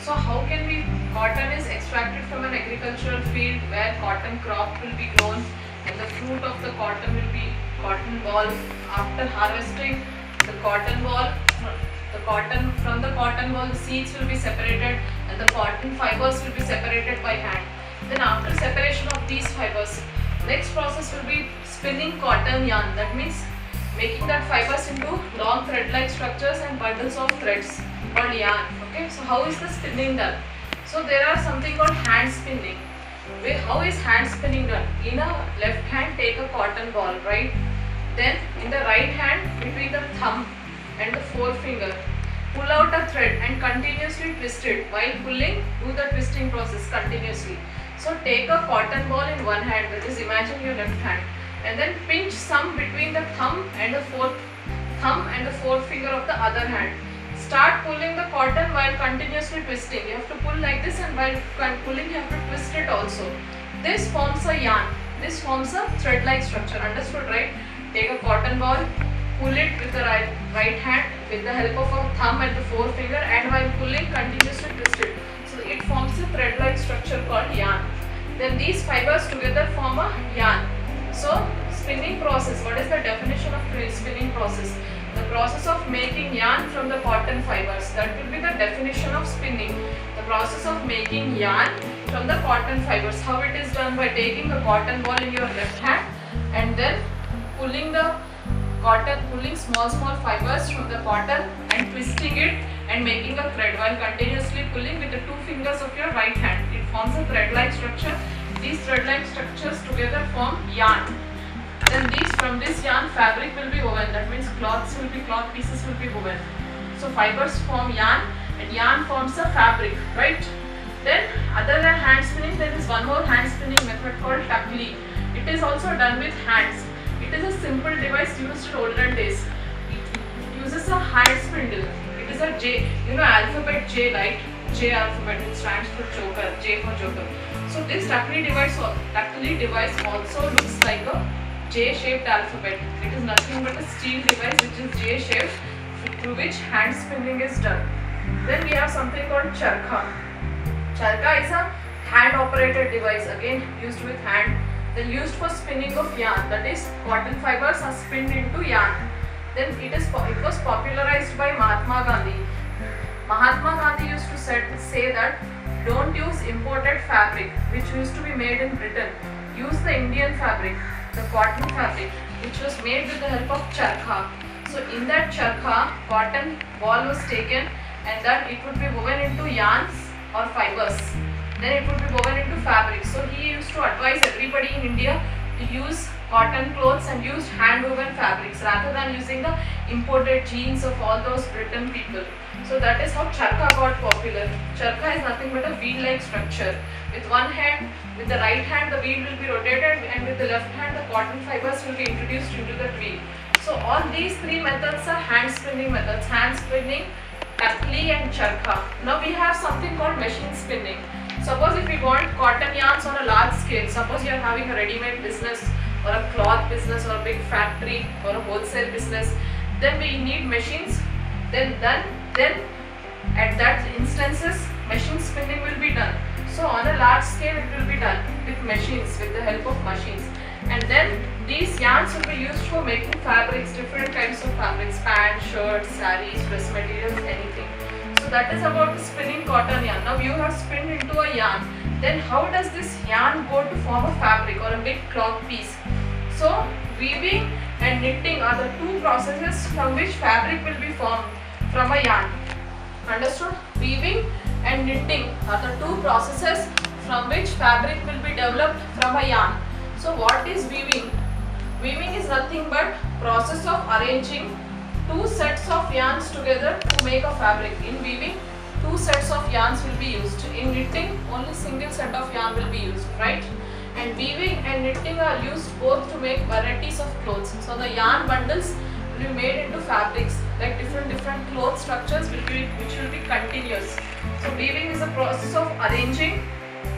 So how can we, cotton is extracted from an agricultural field where cotton crop will be grown and the fruit of the cotton will be cotton ball. After harvesting the cotton ball, from the cotton ball the seeds will be separated and the cotton fibers will be separated by hand. Then after separation of these fibers, next process will be spinning cotton yarn. That means making that fibers into long thread-like structures and bundles of threads called yarn. Okay, so how is the spinning done? So there are something called hand spinning. How is hand spinning done? In a left hand, take a cotton ball, right? Then in the right hand, between the thumb and the forefinger, pull out a thread and continuously twist it. While pulling, do the twisting process continuously. So take a cotton ball in one hand, that is, imagine your left hand, and then pinch some between the thumb and the forefinger of the other hand. Start pulling the cotton while continuously twisting. You have to pull like this, and while pulling you have to twist it also. This forms a yarn. This forms a thread-like structure. Understood, right? Take a cotton ball, pull it with the right hand with the help of a thumb and the forefinger, and while pulling continuously twist it. So it forms a thread-like structure called yarn. Then these fibers together form a yarn. So spinning process. What is the definition of spinning process? The process of making yarn from the cotton fibers. That will be the definition of spinning. The process of making yarn from the cotton fibers. How it is done? By taking a cotton ball in your left hand and then pulling small fibers from the cotton and twisting it and making a thread while continuously pulling with the two fingers of your right hand. It forms a thread-like structure. These thread-like structures together form yarn. Then from this yarn fabric will be woven. That means cloth pieces will be woven. So fibers form yarn and yarn forms a fabric, right? Then other than hand spinning, there is one more hand spinning method called takli. It is also done with hands. It is a simple device used in olden days. It uses a hand spindle. It is a J, alphabet J, right? J alphabet, it stands for joker, J for joker. So this takli device also looks like a J-shaped alphabet. It is nothing but a steel device which is J-shaped, through which hand spinning is done. Then we have something called charkha. Charkha is a hand-operated device, again used with hand. Then used for spinning of yarn. That is, cotton fibers are spinned into yarn. Then it was popularized by Mahatma Gandhi. Mahatma Gandhi used to say that don't use imported fabric which used to be made in Britain. Use the Indian fabric, the cotton fabric, which was made with the help of charkha. So in that charkha, cotton ball was taken and then it would be woven into yarns or fibers. Then it would be woven into fabric. So he used to advise everybody in India to use cotton clothes and use hand woven fabrics rather than using the imported jeans of all those Britain people. So that is how charkha got popular. Charkha is nothing but a wheel-like structure. With one hand, with the right hand the wheel will be rotated, and with the left hand the cotton fibers will be introduced into the wheel. So all these three methods are hand spinning methods. Hand spinning, takli and charkha. Now we have something called machine spinning. Suppose if we want cotton yarns on a large scale, suppose you are having a ready-made business or a cloth business or a big factory or a wholesale business, then we need machines. Then at that instances machine spinning will be done. So on a large scale it will be done with machines, with the help of machines. And then these yarns will be used for making fabrics, different kinds of fabrics, pants, shirts, sarees, dress materials, anything. So that is about the spinning cotton yarn. Now you have spinned into a yarn. Then how does this yarn go to form a fabric or a big cloth piece? So weaving and knitting are the two processes from which fabric will be formed from a yarn. Understood? Weaving and knitting are the two processes from which fabric will be developed from a yarn. So what is weaving? Weaving is nothing but process of arranging two sets of yarns together to make a fabric. In weaving, two sets of yarns will be used. In knitting, only single set of yarn will be used, right? And weaving and knitting are used both to make varieties of clothes. So the yarn bundles will be made into fabrics, like different cloth structures which will be continuous. So weaving is a process of arranging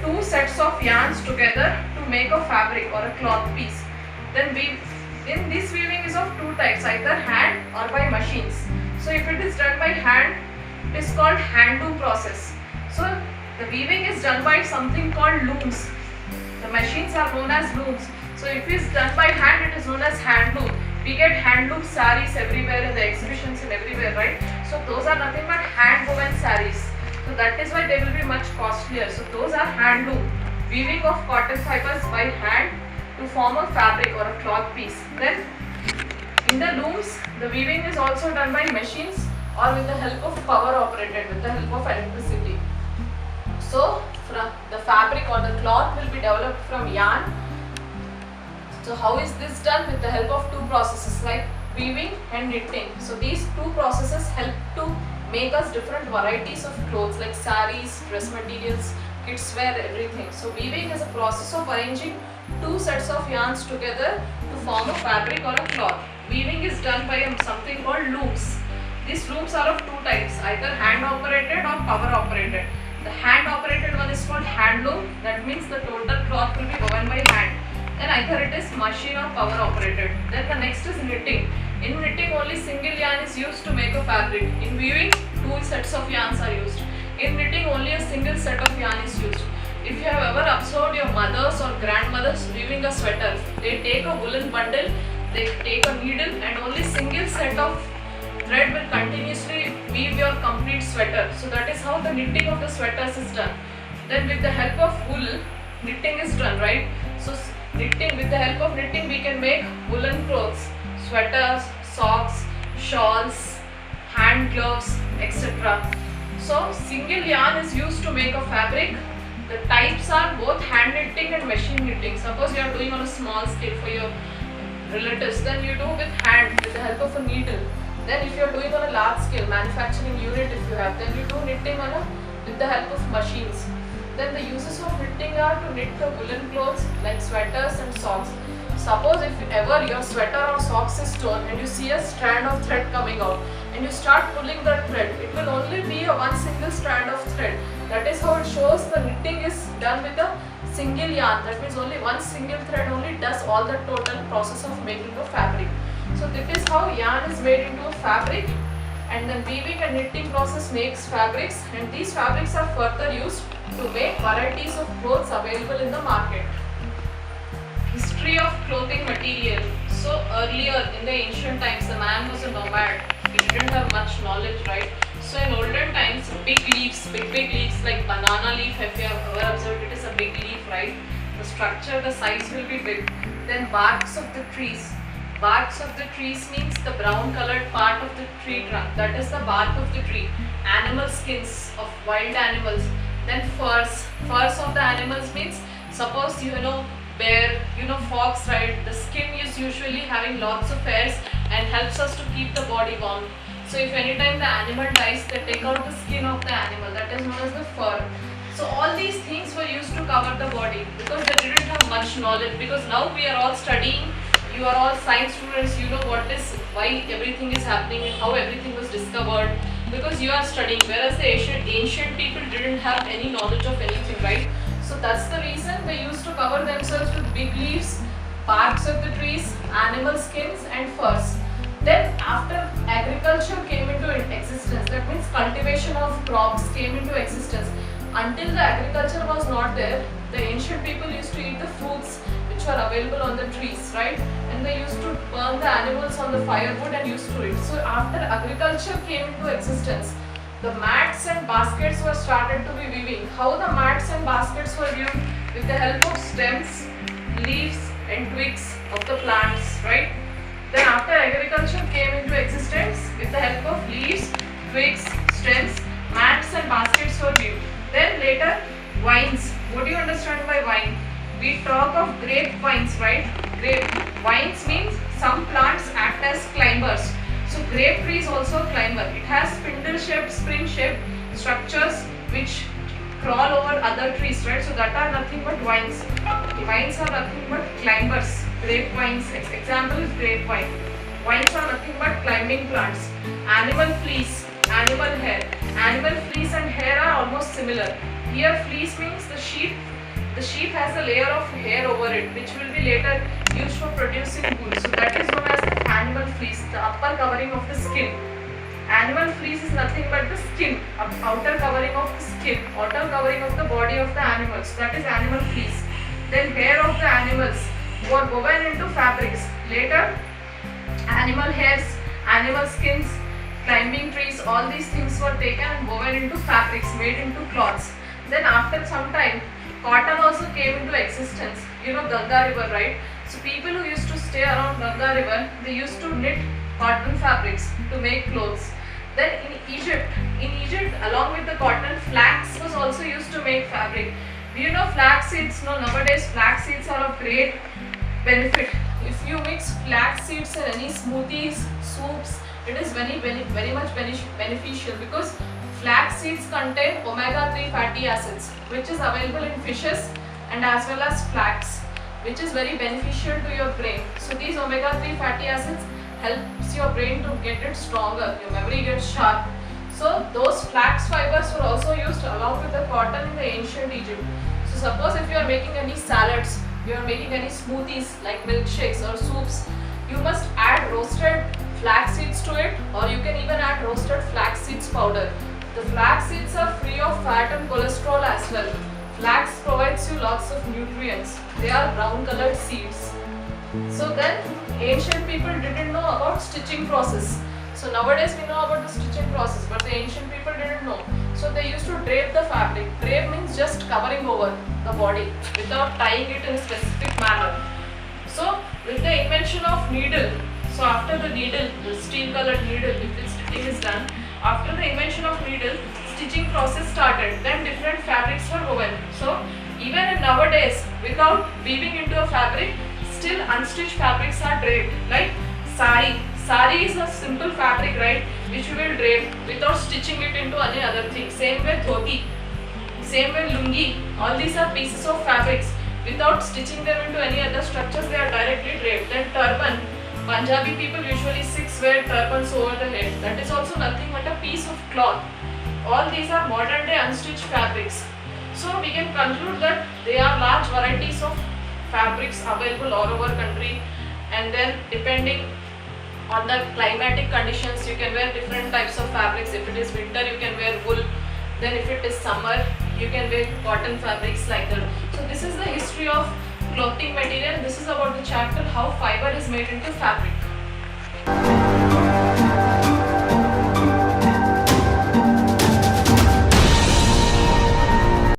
two sets of yarns together to make a fabric or a cloth piece. Then this weaving is of two types, either hand or by machines. So if it is done by hand, it is called hand-do process. So the weaving is done by something called looms. The machines are known as looms. So if it is done by hand, it is known as hand loom. We get hand loom saris everywhere in the exhibitions and everywhere, right? So those are nothing but hand woven saris. So that is why they will be much costlier. So those are hand loom. Weaving of cotton fibers by hand to form a fabric or a cloth piece. Then in the looms, the weaving is also done by machines or with the help of power operated, with the help of electricity. So from the fabric or the cloth will be developed from yarn. So how is this done? With the help of two processes like weaving and knitting. So these two processes help to make us different varieties of clothes like saris, dress materials, kids wear, everything. So weaving is a process of arranging two sets of yarns together to form a fabric or a cloth. Weaving is done by something called looms. These looms are of two types, either hand operated or power operated. The hand operated one is called hand loom. That means the total cloth will be woven by hand. Then either it is machine or power operated. Then the next is knitting. In knitting only single yarn is used to make a fabric. In weaving two sets of yarns are used. In knitting only a single set of yarn is used. If you have ever observed your mothers or grandmothers weaving a sweater, they take a woolen bundle, they take a needle and only single set of thread will continuously weave your complete sweater. So that is how the knitting of the sweaters is done. Then with the help of wool, knitting is done, right? So knitting, with the help of knitting we can make woolen clothes, sweaters, socks, shawls, hand gloves, etc. So single yarn is used to make a fabric. The types are both hand knitting and machine knitting. Suppose you are doing on a small scale for your relatives, then you do with hand with the help of a needle. Then if you are doing on a large scale manufacturing unit, if you have, then you do knitting with the help of machines. Then the uses of knitting are to knit the woolen clothes like sweaters and socks. Suppose if ever your sweater or socks is torn and you see a strand of thread coming out and you start pulling that thread, it will only be a one single strand of thread. That is how it shows the knitting is done with a single yarn. That means only one single thread only does all the total process of making a fabric. So this is how yarn is made into a fabric, and then weaving and knitting process makes fabrics, and these fabrics are further used to make varieties of clothes available in the market. History of clothing material. So earlier in the ancient times, the man was a nomad. He didn't have much knowledge, right? So in olden times, big leaves like banana leaf, if you have ever observed, it is a big leaf, right? The structure, the size will be big. Then barks of the trees. Barks of the trees means the brown colored part of the tree trunk. That is the bark of the tree. Animal skins of wild animals. Then furs. Furs of the animals means, suppose bear, fox, right? The skin is usually having lots of hairs and helps us to keep the body warm. So if anytime the animal dies, they take out the skin of the animal. That is known as the fur. So all these things were used to cover the body because they didn't have much knowledge. Because now we are all studying. You are all science students. You know why everything is happening and how everything was discovered. Because you are studying. Whereas the ancient people didn't have any knowledge of anything, right? So that's the reason they used to cover themselves with big leaves, barks of the trees, animal skins and furs. Then after agriculture came into existence, that means cultivation of crops came into existence. Until the agriculture was not there, the ancient people used to eat the fruits which were available on the trees, right? And they used to burn the animals on the firewood and used to eat. So after agriculture came into existence, the mats and baskets were started to be weaving. How the mats and baskets were weaved? With the help of stems, leaves and twigs of the plants, right? Then after agriculture came into existence, with the help of leaves, twigs, stems, mats and baskets were weaved. Then later, vines. What do you understand by vine? We talk of grapevines, right? Vines means some plants act as climbers. So grape tree is also a climber. It has spindle-shaped, spring-shaped structures which crawl over other trees, right? So that are nothing but vines. Vines are nothing but climbers. Grapevines, example is grapevine. Vines are nothing but climbing plants. Animal fleece, animal hair. Animal fleece and hair are almost similar. Here fleece means the sheep. The sheep has a layer of hair over it, which will be later used for producing wool. So that is known as the animal fleece, the upper covering of the skin. Animal fleece is nothing but the skin, outer covering of the skin, outer covering of the body of the animals. That is animal fleece. Then hair of the animals were woven into fabrics. Later, animal hairs, animal skins, climbing trees, all these things were taken and woven into fabrics, made into cloths. Then after some time, cotton also came into existence. You know Ganga river, right? So people who used to stay around Ganga river, they used to knit cotton fabrics to make clothes. Then in Egypt, along with the cotton, flax was also used to make fabric. Do you know flax seeds? No, nowadays flax seeds are of great benefit. If you mix flax seeds in any smoothies, soups, it is very much beneficial because flax seeds contain omega-3 fatty acids, which is available in fishes and as well as flax, which is very beneficial to your brain. So these omega-3 fatty acids helps your brain to get it stronger, your memory gets sharp. So those flax fibers were also used along with the cotton in the ancient Egypt. So suppose if you are making any salads, you are making any smoothies like milkshakes or soups, you must add roasted flax seeds to it, or you can even add roasted flax seeds powder. The flax seeds are free of fat and cholesterol as well. Flax provides you lots of nutrients. They are brown colored seeds. So then ancient people didn't know about stitching process. So nowadays we know about the stitching process, but the ancient people didn't know. So they used to drape the fabric. Drape means just covering over the body without tying it in a specific manner. So with the invention of needle, so after the needle, the steel colored needle, if the stitching is done, after the invention of needle, stitching process started. Then different fabrics were woven. So even in nowadays, without weaving into a fabric, still unstitched fabrics are draped. Like sari. Sari is a simple fabric, right, which we will drape without stitching it into any other thing. Same way dhoti, same way lungi. All these are pieces of fabrics. Without stitching them into any other structures, they are directly draped. Then turban. Punjabi people usually Sikhs wear turbans over the head. That is also nothing but a piece of cloth. All these are modern day unstitched fabrics. So we can conclude that there are large varieties of fabrics available all over country, and then depending on the climatic conditions, you can wear different types of fabrics. If it is winter, you can wear wool. Then if it is summer, you can wear cotton fabrics like that. So this is the history of clothing material. This is about the chapter how fiber is made into fabric.